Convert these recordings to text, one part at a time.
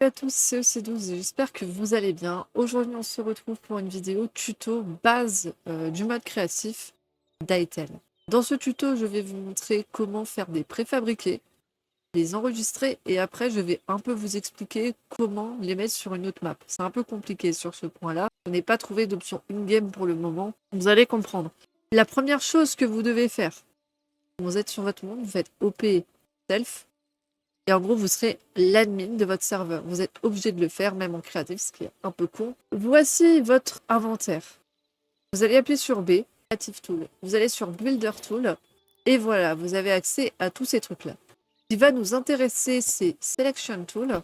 Salut à tous, c'est EC12 et j'espère que vous allez bien. Aujourd'hui, on se retrouve pour une vidéo tuto base du mode créatif d'Itel. Dans ce tuto, je vais vous montrer comment faire des préfabriqués, les enregistrer et après, je vais un peu vous expliquer comment les mettre sur une autre map. C'est un peu compliqué sur ce point-là. Je n'ai pas trouvé d'option in-game pour le moment. Vous allez comprendre. La première chose que vous devez faire, vous êtes sur votre monde, vous faites OP self. Et en gros, vous serez l'admin de votre serveur. Vous êtes obligé de le faire, même en créatif, ce qui est un peu con. Voici votre inventaire. Vous allez appuyer sur B, Creative Tool. Vous allez sur Builder Tool. Et voilà, vous avez accès à tous ces trucs-là. Ce qui va nous intéresser, c'est Selection Tool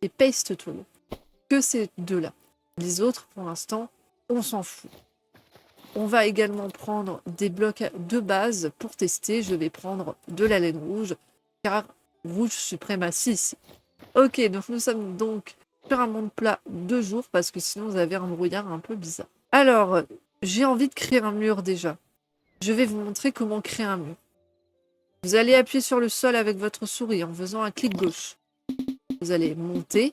et Paste Tool. Que ces deux-là. Les autres, pour l'instant, on s'en fout. On va également prendre des blocs de base pour tester. Je vais prendre de la laine rouge, car rouge suprématie ici. Ok, donc nous sommes donc sur un monde plat de jour, parce que sinon vous avez un brouillard un peu bizarre. Alors, j'ai envie de créer un mur déjà. Je vais vous montrer comment créer un mur. Vous allez appuyer sur le sol avec votre souris en faisant un clic gauche. Vous allez monter.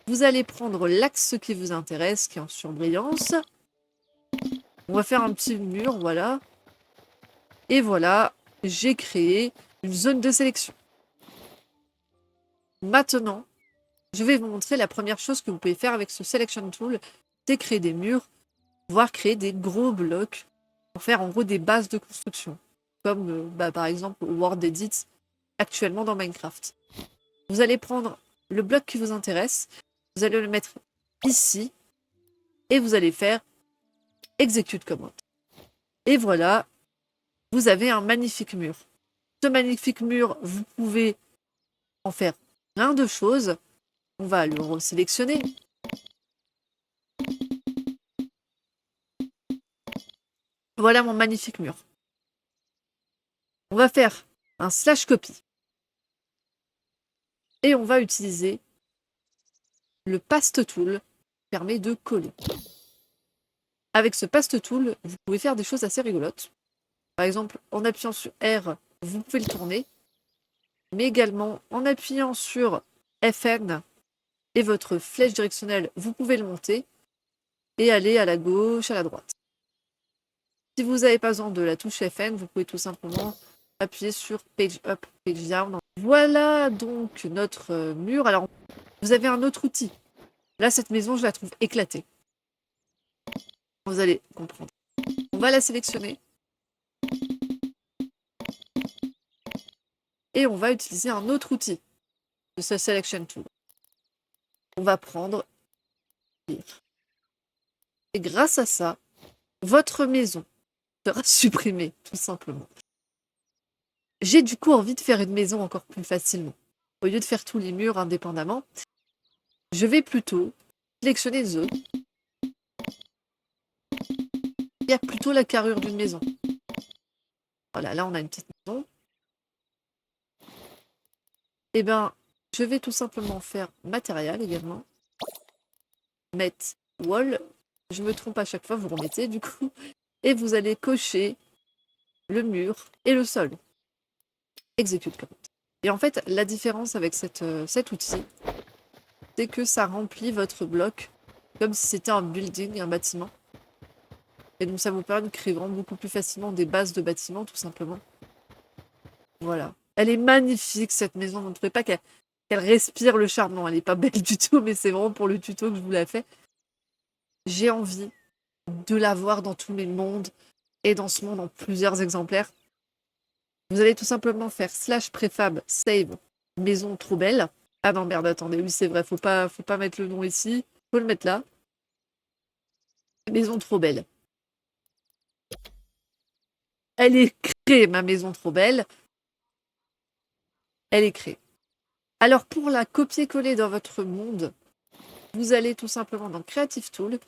Vous allez prendre l'axe qui vous intéresse, qui est en surbrillance. On va faire un petit mur, voilà. Et voilà, j'ai créé une zone de sélection. Maintenant, je vais vous montrer la première chose que vous pouvez faire avec ce Selection Tool, c'est créer des murs, voire créer des gros blocs pour faire en gros des bases de construction, comme par exemple World Edit actuellement dans Minecraft. Vous allez prendre le bloc qui vous intéresse, vous allez le mettre ici, et vous allez faire Execute Command. Et voilà, vous avez un magnifique mur. Ce magnifique mur, vous pouvez en faire plein de choses. On va le resélectionner. Voilà mon magnifique mur. On va faire un slash copy. Et on va utiliser le paste tool qui permet de coller. Avec ce paste tool, vous pouvez faire des choses assez rigolotes. Par exemple, en appuyant sur R, vous pouvez le tourner. Mais également, en appuyant sur FN et votre flèche directionnelle, vous pouvez le monter et aller à la gauche, à la droite. Si vous n'avez pas besoin de la touche FN, vous pouvez tout simplement appuyer sur Page Up, Page Down. Voilà donc notre mur. Alors, vous avez un autre outil. Là, cette maison, je la trouve éclatée. Vous allez comprendre. On va la sélectionner. Et on va utiliser un autre outil de ce Selection Tool. On va prendre et grâce à ça, votre maison sera supprimée, tout simplement. J'ai du coup envie de faire une maison encore plus facilement. Au lieu de faire tous les murs indépendamment, je vais plutôt sélectionner une zone. Il y a plutôt la carrure d'une maison. Voilà, là on a une petite maison. Et bien, je vais tout simplement faire matériel également. Mettre wall. Je me trompe à chaque fois, vous remettez du coup. Et vous allez cocher le mur et le sol. Execute command. Et en fait, la différence avec cet outil, c'est que ça remplit votre bloc comme si c'était un building, un bâtiment. Et donc ça vous permet de créer vraiment beaucoup plus facilement des bases de bâtiments, tout simplement. Voilà. Elle est magnifique, cette maison. Vous ne trouvez pas qu'elle respire le charme? Non, elle n'est pas belle du tout, mais c'est vraiment pour le tuto que je vous la fais. J'ai envie de la voir dans tous les mondes et dans ce monde en plusieurs exemplaires. Vous allez tout simplement faire slash préfab save maison trop belle. Ah non, merde, attendez, oui, c'est vrai, faut pas mettre le nom ici. Faut le mettre là. Maison trop belle. Elle est créée, ma maison trop belle. Elle est créée. Alors, pour la copier-coller dans votre monde, vous allez tout simplement dans Creative Tool,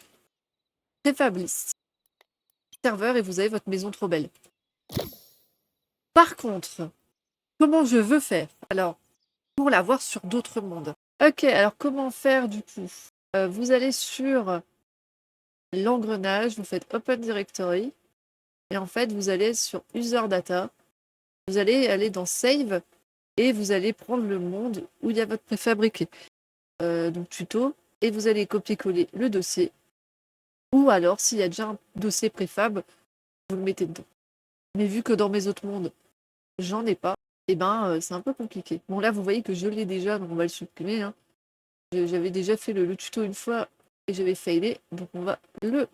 Préfab List, serveur, et vous avez votre maison trop belle. Par contre, comment je veux faire? Alors, pour la voir sur d'autres mondes. Ok, alors comment faire du coup? Vous allez sur l'engrenage, vous faites Open Directory, et en fait, vous allez sur User Data, vous allez aller dans Save, et vous allez prendre le monde où il y a votre préfabriqué. Donc tuto, et vous allez copier-coller le dossier, ou alors s'il y a déjà un dossier préfab, vous le mettez dedans. Mais vu que dans mes autres mondes, j'en ai pas, et ben c'est un peu compliqué. Bon là vous voyez que je l'ai déjà, donc on va le supprimer. Hein. J'avais déjà fait le tuto une fois et j'avais failé, donc on va le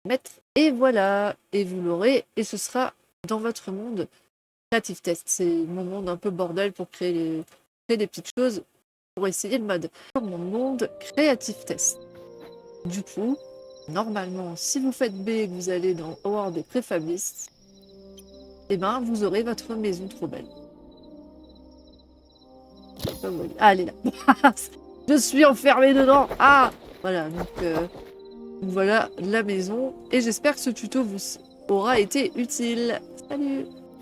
mettre. Et voilà, et vous l'aurez, et ce sera dans votre monde Creative Test. C'est mon monde un peu bordel pour créer des petites choses pour essayer le mode. Mon monde Creative Test. Du coup, normalement, si vous faites B et que vous allez dans Award et Prefab List, et ben vous aurez votre maison trop belle. Ah, elle est là. Je suis enfermée dedans. Ah, voilà. Donc voilà la maison. Et j'espère que ce tuto vous aura été utile. Salut!